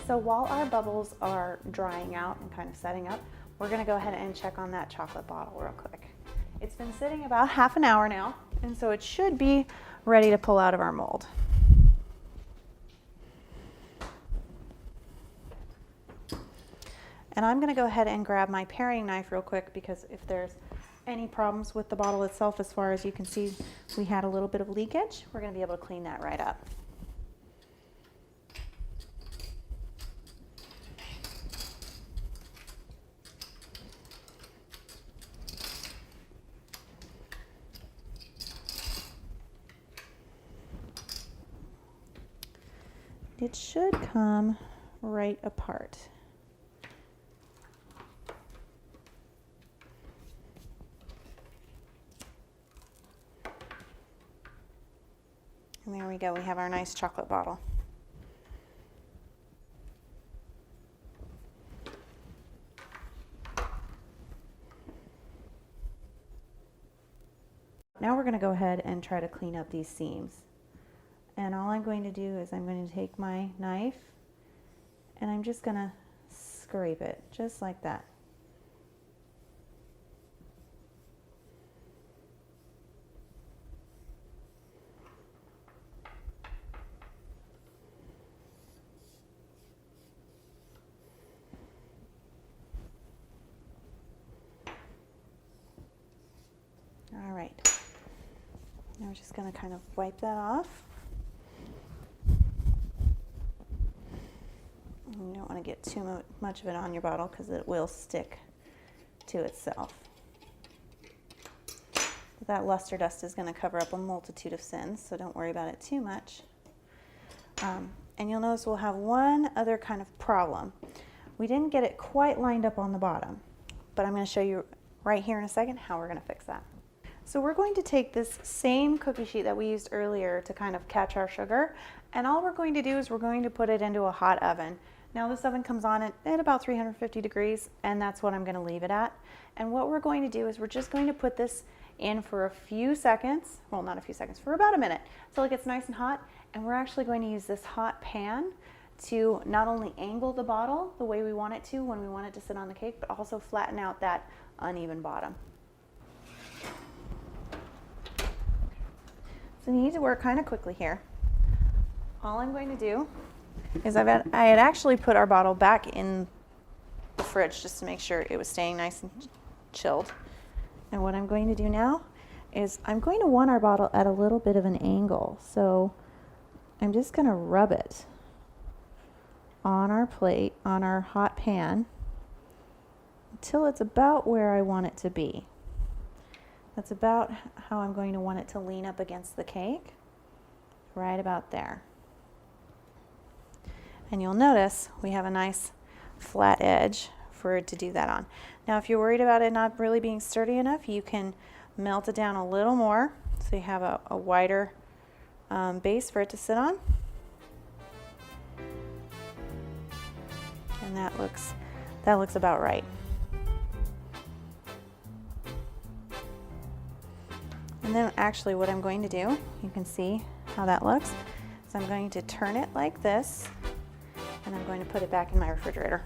So while our bubbles are drying out and kind of setting up, we're gonna go ahead and check on that chocolate bottle real quick. It's been sitting about half an hour now, and so it should be ready to pull out of our mold. And I'm gonna go ahead and grab my paring knife real quick, because if there's any problems with the bottle itself, as far as you can see, we had a little bit of leakage, we're gonna be able to clean that right up. It should come right apart. And there we go, we have our nice chocolate bottle. Now we're going to go ahead and try to clean up these seams. And all I'm going to do is I'm going to take my knife and I'm just going to scrape it just like that. All right. Now we're just going to kind of wipe that off. You don't want to get too much of it on your bottle because it will stick to itself. That luster dust is going to cover up a multitude of sins, so don't worry about it too much. And you'll notice we'll have one other kind of problem. We didn't get it quite lined up on the bottom, but I'm going to show you right here in a second how we're going to fix that. So we're going to take this same cookie sheet that we used earlier to kind of catch our sugar, and all we're going to do is we're going to put it into a hot oven. Now this oven comes on at about 350 degrees, and that's what I'm going to leave it at. And what we're going to do is we're just going to put this in for a few seconds, well, not a few seconds, for about a minute, until it gets nice and hot. And we're actually going to use this hot pan to not only angle the bottle the way we want it to when we want it to sit on the cake, but also flatten out that uneven bottom. So you need to work kind of quickly here. All I'm going to do is I had actually put our bottle back in the fridge just to make sure it was staying nice and chilled. And what I'm going to do now is I'm going to want our bottle at a little bit of an angle. So I'm just going to rub it on our plate, on our hot pan, until it's about where I want it to be. That's about how I'm going to want it to lean up against the cake, right about there. And you'll notice we have a nice flat edge for it to do that on. Now if you're worried about it not really being sturdy enough, you can melt it down a little more so you have a wider base for it to sit on. And that looks about right. And then actually what I'm going to do, you can see how that looks, so I'm going to turn it like this, and I'm going to put it back in my refrigerator.